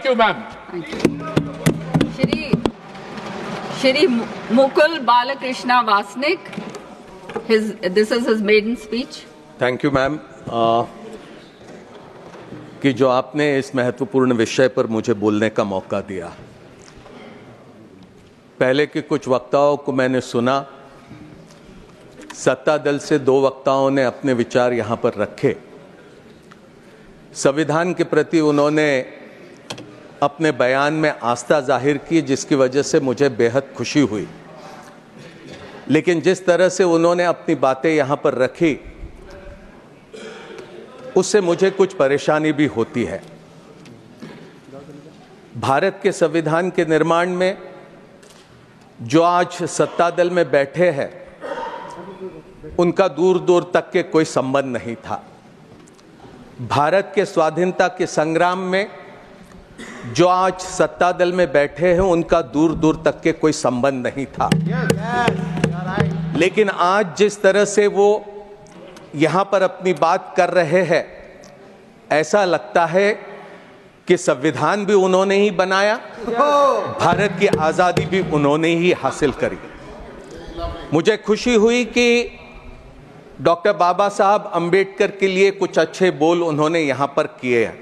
you, ma'am. Thank you. Shri Mukul Balakrishna Vasnik, this is his maiden speech. Thank you ma'am कि जो आपने इस महत्वपूर्ण विषय पर मुझे बोलने का मौका दिया। पहले के कुछ वक्ताओं को मैंने सुना, सत्ता दल से 2 वक्ताओं ने अपने विचार यहाँ पर रखे। संविधान के प्रति उन्होंने अपने बयान में आस्था जाहिर की, जिसकी वजह से मुझे बेहद खुशी हुई। लेकिन जिस तरह से उन्होंने अपनी बातें यहाँ पर रखी, उससे मुझे कुछ परेशानी भी होती है। भारत के संविधान के निर्माण में जो आज सत्ता दल में बैठे हैं, उनका दूर दूर तक के कोई संबंध नहीं था। भारत के स्वाधीनता के संग्राम में जो आज सत्ता दल में बैठे हैं, उनका दूर दूर तक के कोई संबंध नहीं था। लेकिन आज जिस तरह से वो यहाँ पर अपनी बात कर रहे हैं, ऐसा लगता है कि संविधान भी उन्होंने ही बनाया, भारत की आज़ादी भी उन्होंने ही हासिल करी। मुझे खुशी हुई कि डॉक्टर बाबा साहब अंबेडकर के लिए कुछ अच्छे बोल उन्होंने यहाँ पर किए हैं।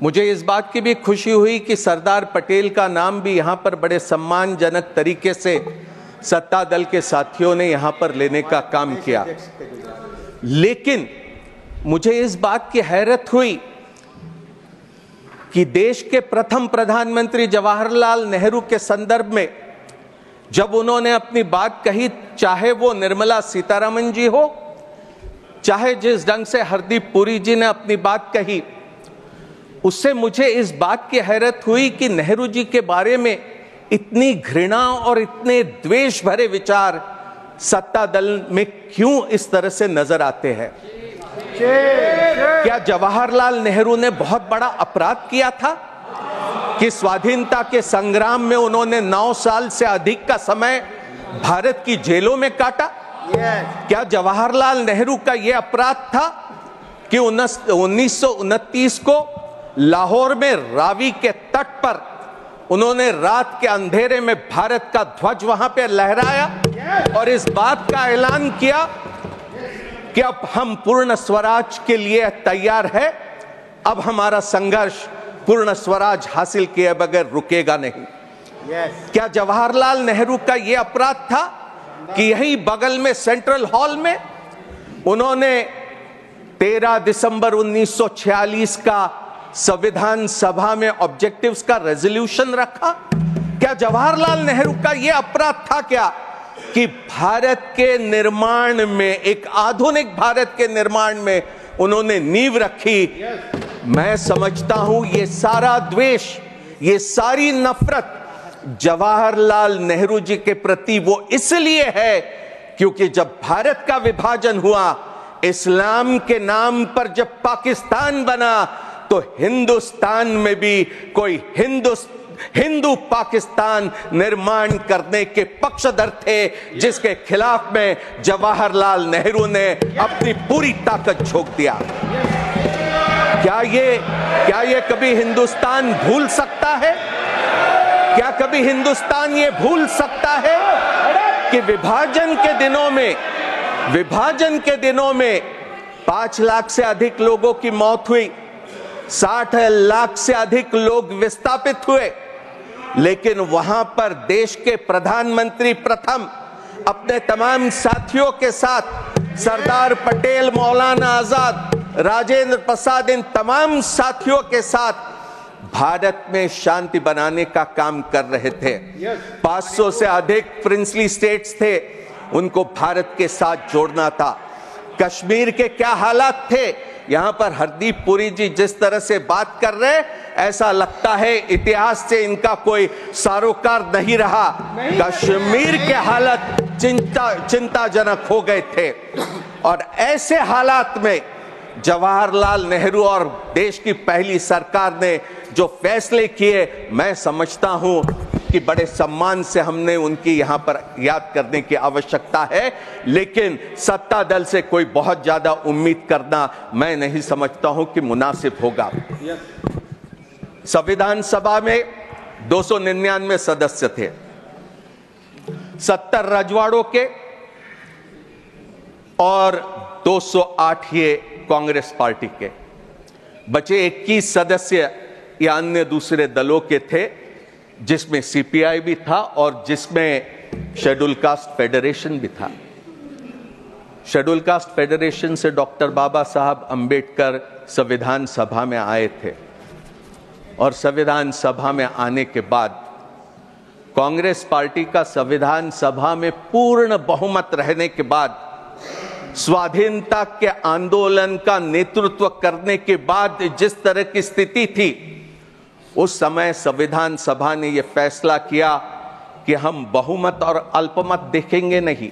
मुझे इस बात की भी खुशी हुई कि सरदार पटेल का नाम भी यहाँ पर बड़े सम्मानजनक तरीके से सत्ता दल के साथियों ने यहाँ पर लेने का काम किया। लेकिन मुझे इस बात की हैरत हुई कि देश के प्रथम प्रधानमंत्री जवाहरलाल नेहरू के संदर्भ में जब उन्होंने अपनी बात कही, चाहे वो निर्मला सीतारमण जी हो, चाहे जिस ढंग से हरदीप पुरी जी ने अपनी बात कही, उससे मुझे इस बात की हैरत हुई कि नेहरू जी के बारे में इतनी घृणा और इतने द्वेष भरे विचार सत्ता दल में क्यों इस तरह से नजर आते हैं। क्या जवाहरलाल नेहरू ने बहुत बड़ा अपराध किया था कि स्वाधीनता के संग्राम में उन्होंने 9 साल से अधिक का समय भारत की जेलों में काटा? क्या जवाहरलाल नेहरू का यह अपराध था कि 1929 को लाहौर में रावी के तट पर उन्होंने रात के अंधेरे में भारत का ध्वज वहां पर लहराया और इस बात का ऐलान किया कि अब हम पूर्ण स्वराज के लिए तैयार है, अब हमारा संघर्ष पूर्ण स्वराज हासिल किए बगैर रुकेगा नहीं। क्या जवाहरलाल नेहरू का यह अपराध था कि यही बगल में सेंट्रल हॉल में उन्होंने 13 दिसंबर 1946 का संविधान सभा में ऑब्जेक्टिव्स का रेजोल्यूशन रखा? क्या जवाहरलाल नेहरू का यह अपराध था क्या कि भारत के निर्माण में, एक आधुनिक भारत के निर्माण में उन्होंने नींव रखी? मैं समझता हूं ये सारा द्वेष, ये सारी नफरत जवाहरलाल नेहरू जी के प्रति वो इसलिए है क्योंकि जब भारत का विभाजन हुआ, इस्लाम के नाम पर जब पाकिस्तान बना, तो हिंदुस्तान में भी कोई हिंदू पाकिस्तान निर्माण करने के पक्षधर थे, जिसके खिलाफ में जवाहरलाल नेहरू ने अपनी पूरी ताकत झोंक दिया। क्या ये कभी हिंदुस्तान भूल सकता है? क्या कभी हिंदुस्तान ये भूल सकता है कि विभाजन के दिनों में 5 लाख से अधिक लोगों की मौत हुई, 60 लाख से अधिक लोग विस्थापित हुए, लेकिन वहां पर देश के प्रधानमंत्री प्रथम अपने तमाम साथियों के साथ, सरदार पटेल, मौलाना आजाद, राजेंद्र प्रसाद, इन तमाम साथियों के साथ भारत में शांति बनाने का काम कर रहे थे। 500 से अधिक प्रिंसली स्टेट्स थे, उनको भारत के साथ जोड़ना था। कश्मीर के क्या हालात थे? यहां पर हरदीप पुरी जी जिस तरह से बात कर रहे, ऐसा लगता है इतिहास से इनका कोई सरोकार नहीं रहा। कश्मीर के हालत चिंताजनक हो गए थे और ऐसे हालात में जवाहरलाल नेहरू और देश की पहली सरकार ने जो फैसले किए, मैं समझता हूं कि बड़े सम्मान से हमने उनकी यहां पर याद करने की आवश्यकता है। लेकिन सत्ता दल से कोई बहुत ज्यादा उम्मीद करना मैं नहीं समझता हूं कि मुनासिब होगा। संविधान सभा में 299 सदस्य थे, 70 रजवाड़ों के और 208 ये कांग्रेस पार्टी के। बचे 21 सदस्य या अन्य दूसरे दलों के थे, जिसमें सीपीआई भी था और जिसमें शेड्यूल कास्ट फेडरेशन भी था। शेड्यूल कास्ट फेडरेशन से डॉक्टर बाबा साहब अंबेडकर संविधान सभा में आए थे और संविधान सभा में आने के बाद कांग्रेस पार्टी का संविधान सभा में पूर्ण बहुमत रहने के बाद स्वाधीनता के आंदोलन का नेतृत्व करने के बाद जिस तरह की स्थिति थी, उस समय संविधान सभा ने यह फैसला किया कि हम बहुमत और अल्पमत देखेंगे नहीं,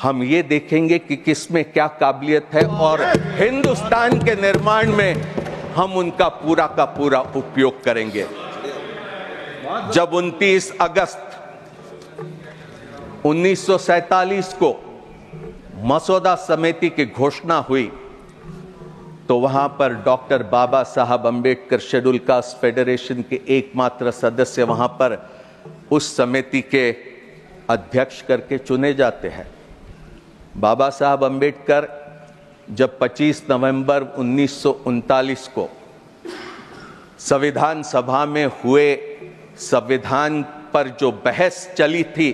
हम ये देखेंगे कि किसमें क्या काबिलियत है और हिंदुस्तान के निर्माण में हम उनका पूरा का पूरा उपयोग करेंगे। जब 29 अगस्त 1947 को मसौदा समिति की घोषणा हुई तो वहां पर डॉक्टर बाबा साहब अंबेडकर शेड्यूल कास्ट फेडरेशन के एकमात्र सदस्य वहां पर उस समिति के अध्यक्ष करके चुने जाते हैं। बाबा साहब अंबेडकर जब 25 नवंबर 1939 को संविधान सभा में हुए संविधान पर जो बहस चली थी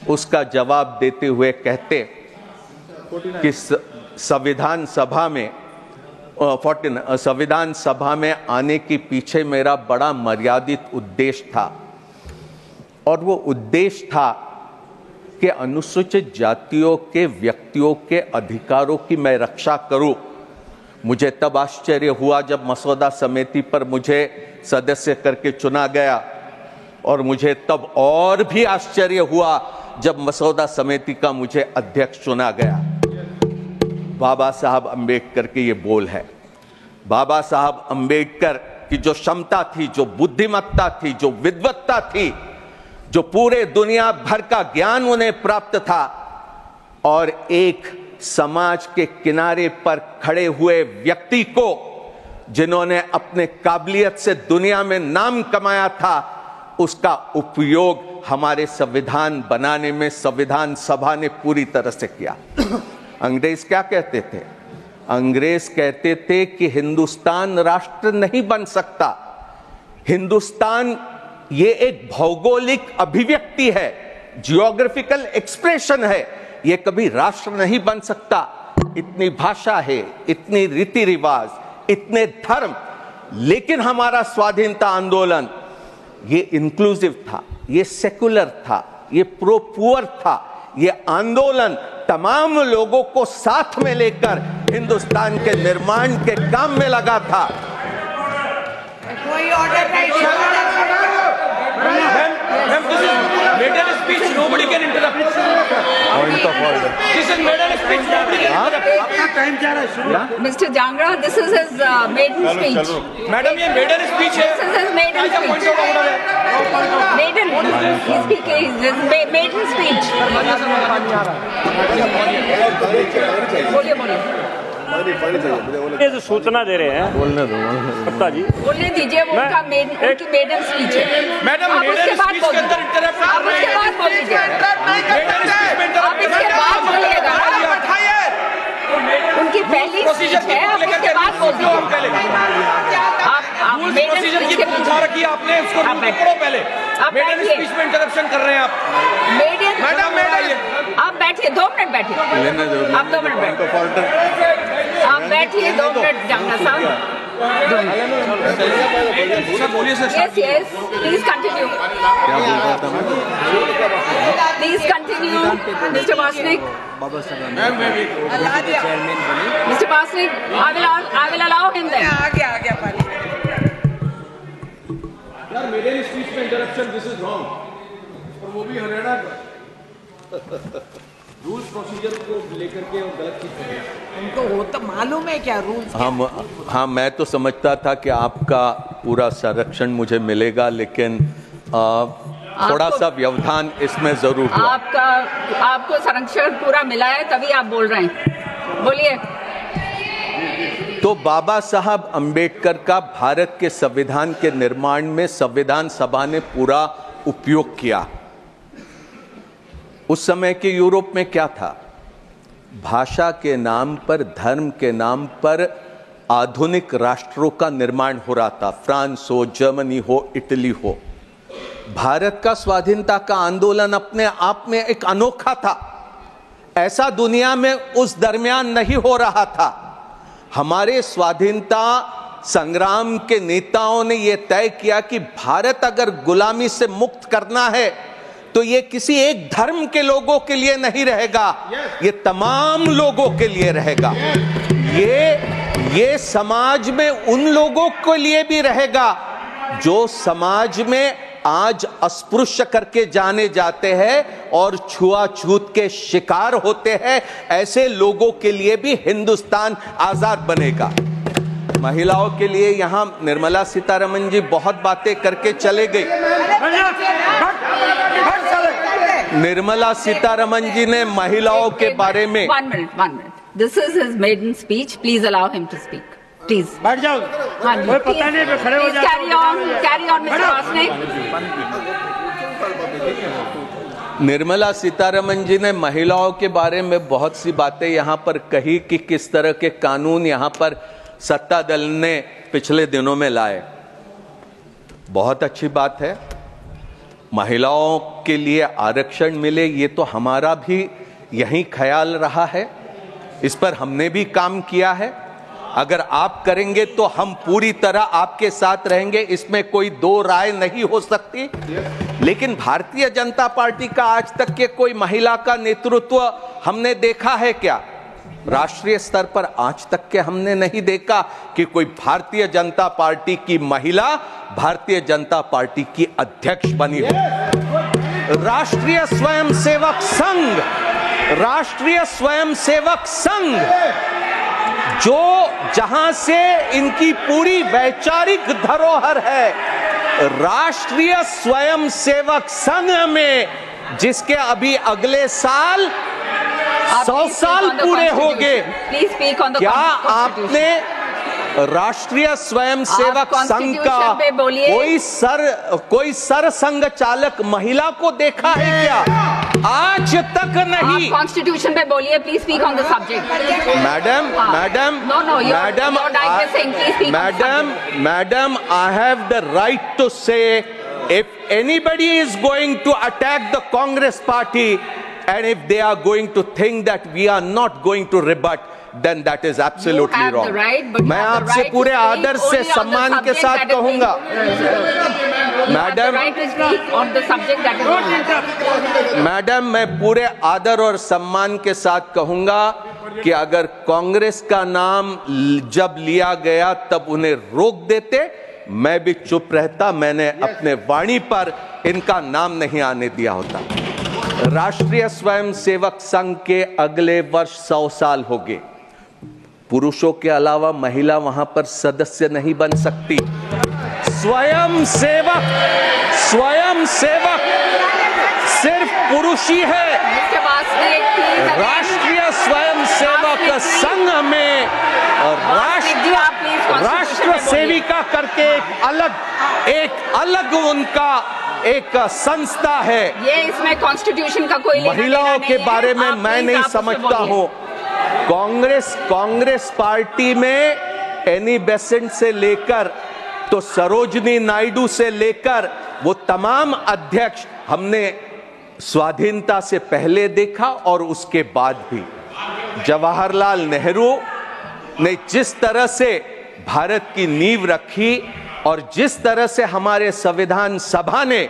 उसका जवाब देते हुए कहते कि संविधान सभा में आने के पीछे मेरा बड़ा मर्यादित उद्देश्य था और वो उद्देश्य था कि अनुसूचित जातियों के व्यक्तियों के अधिकारों की मैं रक्षा करूं। मुझे तब आश्चर्य हुआ जब मसौदा समिति पर मुझे सदस्य करके चुना गया और मुझे तब और भी आश्चर्य हुआ जब मसौदा समिति का मुझे अध्यक्ष चुना गया। बाबा साहब अंबेडकर के ये बोल है। बाबा साहब अंबेडकर की जो क्षमता थी, जो बुद्धिमत्ता थी, जो विद्वत्ता थी, जो पूरे दुनिया भर का ज्ञान उन्हें प्राप्त था और एक समाज के किनारे पर खड़े हुए व्यक्ति को जिन्होंने अपने काबिलियत से दुनिया में नाम कमाया था, उसका उपयोग हमारे संविधान बनाने में संविधान सभा ने पूरी तरह से किया। अंग्रेज क्या कहते थे? अंग्रेज कहते थे कि हिंदुस्तान राष्ट्र नहीं बन सकता, हिंदुस्तान ये एक भौगोलिक अभिव्यक्ति है, जियोग्राफिकल एक्सप्रेशन है, ये कभी राष्ट्र नहीं बन सकता। इतनी भाषा है, इतनी रीति रिवाज, इतने धर्म, लेकिन हमारा स्वाधीनता आंदोलन ये इंक्लूसिव था, ये सेकुलर था, ये प्रो पुअर था। ये आंदोलन तमाम लोगों को साथ में लेकर हिंदुस्तान के निर्माण के काम में लगा था। कोई ऑर्डर नहीं। Ma'am, this is made a speech. Nobody can interrupt. Point of order. This is made a speech. Nobody can interrupt. आपका टाइम क्या रहा है? Mr. Jangra, this is his maiden speech. Madam ये maiden speech है. This is his maiden speech. Maiden. He's speaking. His maiden speech. बोलिए बोलिए। ये जो सूचना दे रहे हैं बोलने दो गुप्ता जी, बोलने दीजिए, वो उनका उनकी मेडन स्पीच है। मैडम मेडन स्पीच के अंदर इंटरप्ट आप उसके बाद बोल दीजिए, आप इसके बाद बोलिएगा। उनकी पहली स्पीच है, आप उसके बाद बोल दीजिए। आप मेडन स्पीच के पूछा रखी आपने, उसको पढ़ो पहले। मेडन स्पीच में इंटरप्शन कर रहे हैं आप। मैडम आप बैठिए, 2 मिनट बैठिए, आप 2 मिनट बैठिए, आप बैठिए 2 मिनट। जांगड़ा साहब बोलिए sir. Yes, yes. Please continue. Please continue, Mr. Vasnik. Mr. Vasnik, I will allow him then. आ गया पानी। यार मेरे स्पीच में इंटरप्शन, दिस इज रॉन्ग। और वो भी हरियाणा रूल्स प्रोसीजर को लेकर के गलत चीज कर रहे हैं। उनको होता मालूम है क्या रूल्स? हाँ, मैं तो समझता था कि आपका पूरा संरक्षण मुझे मिलेगा, लेकिन थोड़ा सा व्यवधान इसमें जरूर हुआ। आपको संरक्षण पूरा मिला है, तभी आप बोल रहे हैं। बोलिए। तो बाबा साहब अंबेडकर का भारत के संविधान के निर्माण में संविधान सभा ने पूरा उपयोग किया। उस समय के यूरोप में क्या था? भाषा के नाम पर, धर्म के नाम पर आधुनिक राष्ट्रों का निर्माण हो रहा था। फ्रांस हो, जर्मनी हो, इटली हो। भारत का स्वाधीनता का आंदोलन अपने आप में एक अनोखा था। ऐसा दुनिया में उस दरमियान नहीं हो रहा था। हमारे स्वाधीनता संग्राम के नेताओं ने यह तय किया कि भारत अगर गुलामी से मुक्त करना है तो यह किसी एक धर्म के लोगों के लिए नहीं रहेगा, यह तमाम लोगों के लिए रहेगा। ये समाज में उन लोगों के लिए भी रहेगा जो समाज में आज अस्पृश्य करके जाने जाते हैं और छुआछूत के शिकार होते हैं। ऐसे लोगों के लिए भी हिंदुस्तान आजाद बनेगा। महिलाओं के लिए यहां निर्मला सीतारमण जी बहुत बातें करके चले गई। निर्मला सीतारमण जी ने महिलाओं के बारे में one minute. This is his maiden speech. Please allow him to speak. Please. बैठ जाओ। हाँ जी, पता नहीं तो खड़े हो जाओ। Carry on, Mr. Vasnik. Nirmala Sitharaman ji ने महिलाओं के बारे में बहुत सी बातें यहां पर कही कि किस तरह के कानून यहां पर सत्ता दल ने पिछले दिनों में लाए। बहुत अच्छी बात है, महिलाओं के लिए आरक्षण मिले, ये तो हमारा भी यही ख्याल रहा है। इस पर हमने भी काम किया है। अगर आप करेंगे तो हम पूरी तरह आपके साथ रहेंगे, इसमें कोई दो राय नहीं हो सकती। लेकिन भारतीय जनता पार्टी का आज तक के कोई महिला का नेतृत्व हमने देखा है क्या? राष्ट्रीय स्तर पर आज तक के हमने नहीं देखा कि कोई भारतीय जनता पार्टी की महिला भारतीय जनता पार्टी की अध्यक्ष बनी हो। राष्ट्रीय स्वयंसेवक संघ जो जहां से इनकी पूरी वैचारिक धरोहर है, राष्ट्रीय स्वयंसेवक संघ में जिसके अभी अगले साल 100 साल पूरे हो गए, क्या आपने राष्ट्रीय स्वयंसेवक संघ का कोई सर संघ चालक महिला को देखा है क्या? आज तक नहीं। कॉन्स्टिट्यूशन पे बोलिए, please speak on the subject. Madam, I have the right to say if anybody is going to attack the Congress party and if they are going to think that we are not going to rebut, then that is absolutely wrong. मैं आपसे पूरे आदर से सम्मान के साथ कहूंगा, madam, मैं पूरे आदर और सम्मान के साथ कहूंगा कि अगर कांग्रेस का नाम जब लिया गया तब उन्हें रोक देते, मैं भी चुप रहता। मैंने अपने वाणी पर इनका नाम नहीं आने दिया होता। राष्ट्रीय स्वयंसेवक संघ के अगले वर्ष 100 साल हो गए। पुरुषों के अलावा महिला वहां पर सदस्य नहीं बन सकती। स्वयंसेवक सिर्फ पुरुष ही है। राष्ट्रीय स्वयंसेवक संघ में राष्ट्र सेविका करके एक अलग उनका एक संस्था है। ये इसमें कॉन्स्टिट्यूशन का कोई महिलाओं के बारे में मैं नहीं समझता हूं। कांग्रेस पार्टी में एनी बेसेंट से लेकर तो सरोजनी नायडू से लेकर वो तमाम अध्यक्ष हमने स्वाधीनता से पहले देखा और उसके बाद भी। जवाहरलाल नेहरू ने जिस तरह से भारत की नींव रखी और जिस तरह से हमारे संविधान सभा ने,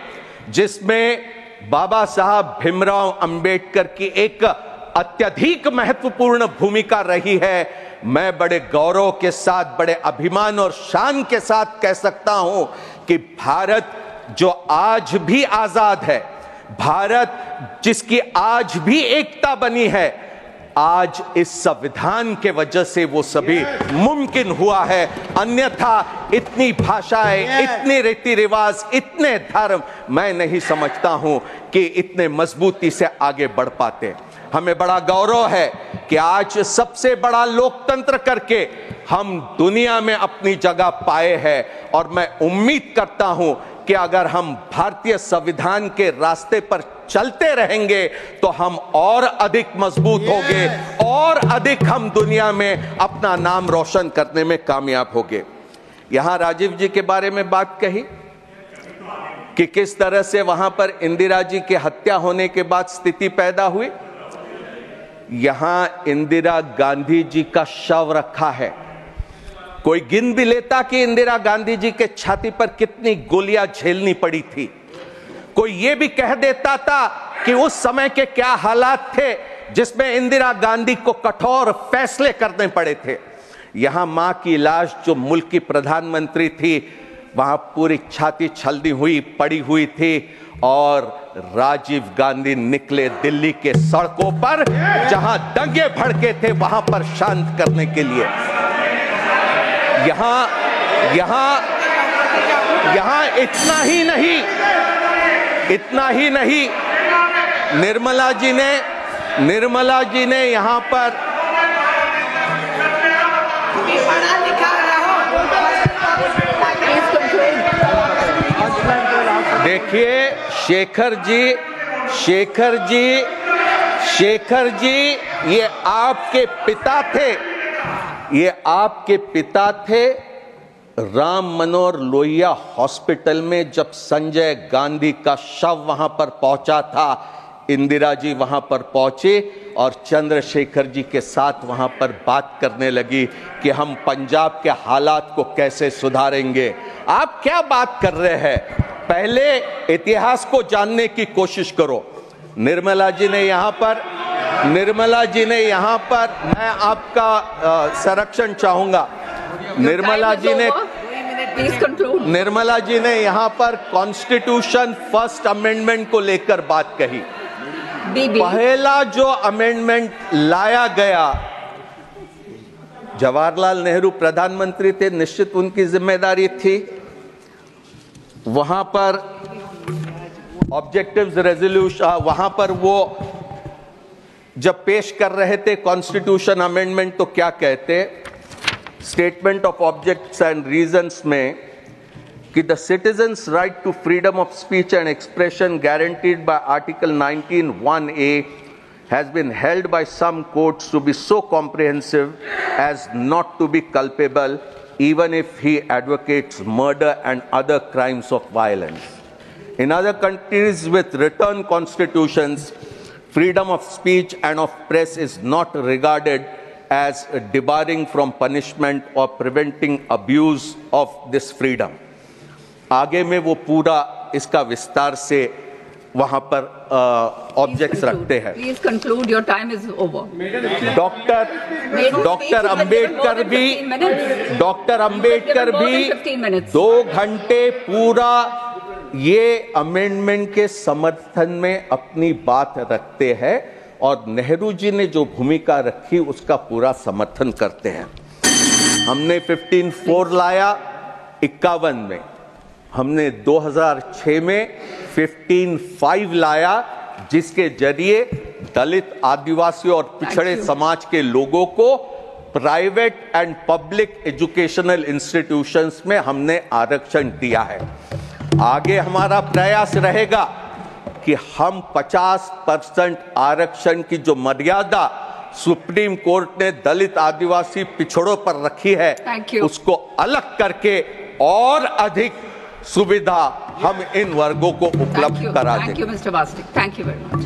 जिसमें बाबा साहब भीमराव अंबेडकर की एक अत्यधिक महत्वपूर्ण भूमिका रही है, मैं बड़े गौरव के साथ, बड़े अभिमान और शान के साथ कह सकता हूं कि भारत जो आज भी आजाद है, भारत जिसकी आज भी एकता बनी है, आज इस संविधान के वजह से वो सभी मुमकिन हुआ है। अन्यथा इतनी भाषाएं, इतने रीति रिवाज, इतने धर्म मैं नहीं समझता हूं कि इतने मजबूती से आगे बढ़ पाते। हमें बड़ा गौरव है कि आज सबसे बड़ा लोकतंत्र करके हम दुनिया में अपनी जगह पाए हैं। और मैं उम्मीद करता हूं कि अगर हम भारतीय संविधान के रास्ते पर चलते रहेंगे तो हम और अधिक मजबूत होंगे और अधिक हम दुनिया में अपना नाम रोशन करने में कामयाब होंगे। यहां राजीव जी के बारे में बात कही कि किस तरह से वहां पर इंदिरा जी की हत्या होने के बाद स्थिति पैदा हुई। यहां इंदिरा गांधी जी का शव रखा है। कोई गिन भी लेता कि इंदिरा गांधी जी के छाती पर कितनी गोलियां झेलनी पड़ी थी। कोई यह भी कह देता था कि उस समय के क्या हालात थे जिसमें इंदिरा गांधी को कठोर फैसले करने पड़े थे। यहां मां की लाश जो मुल्क की प्रधानमंत्री थी, वहां पूरी छाती छलनी हुई पड़ी हुई थी और राजीव गांधी निकले दिल्ली के सड़कों पर जहां दंगे भड़के थे वहां पर शांत करने के लिए। यहां इतना ही नहीं, निर्मला जी ने यहां पर देखिए शेखर जी ये आपके पिता थे। राम मनोहर लोहिया हॉस्पिटल में जब संजय गांधी का शव वहां पर पहुंचा था, इंदिरा जी वहां पर पहुंचे और चंद्रशेखर जी के साथ वहां पर बात करने लगी कि हम पंजाब के हालात को कैसे सुधारेंगे। आप क्या बात कर रहे हैं? पहले इतिहास को जानने की कोशिश करो। निर्मला जी ने यहां पर मैं आपका संरक्षण चाहूंगा। निर्मला जी ने यहां पर कॉन्स्टिट्यूशन फर्स्ट अमेंडमेंट को लेकर बात कही। पहला जो अमेंडमेंट लाया गया, जवाहरलाल नेहरू प्रधानमंत्री थे, निश्चित उनकी जिम्मेदारी थी। वहां पर ऑब्जेक्टिव्स रेजोल्यूशन, वहां पर वो जब पेश कर रहे थे कॉन्स्टिट्यूशन अमेंडमेंट, तो क्या कहते, statement of objects and reasons में कि the citizens right to freedom of speech and expression guaranteed by article 19(1)(a has been held by some courts to be so comprehensive as not to be culpable even if he advocates murder and other crimes of violence. In other countries with written constitutions, freedom of speech and of press is not regarded as debarring from punishment or preventing abuse of this freedom. आगे में वो पूरा इसका विस्तार से वहां पर objects रखते हैं। Please conclude, your time is over. Doctor Ambedkar भी 2 घंटे पूरा ये अमेंडमेंट के समर्थन में अपनी बात रखते हैं और नेहरू जी ने जो भूमिका रखी उसका पूरा समर्थन करते हैं। हमने 15(4) लाया 51 में, हमने 2006 में 15(5) लाया, जिसके जरिए दलित, आदिवासी और पिछड़े समाज के लोगों को private and public educational institutions में हमने आरक्षण दिया है। आगे हमारा प्रयास रहेगा कि हम 50% आरक्षण की जो मर्यादा सुप्रीम कोर्ट ने दलित, आदिवासी, पिछड़ों पर रखी है, उसको अलग करके और अधिक सुविधा हम इन वर्गों को उपलब्ध करा दें। Thank you, Mr. Bastik. Thank you very much.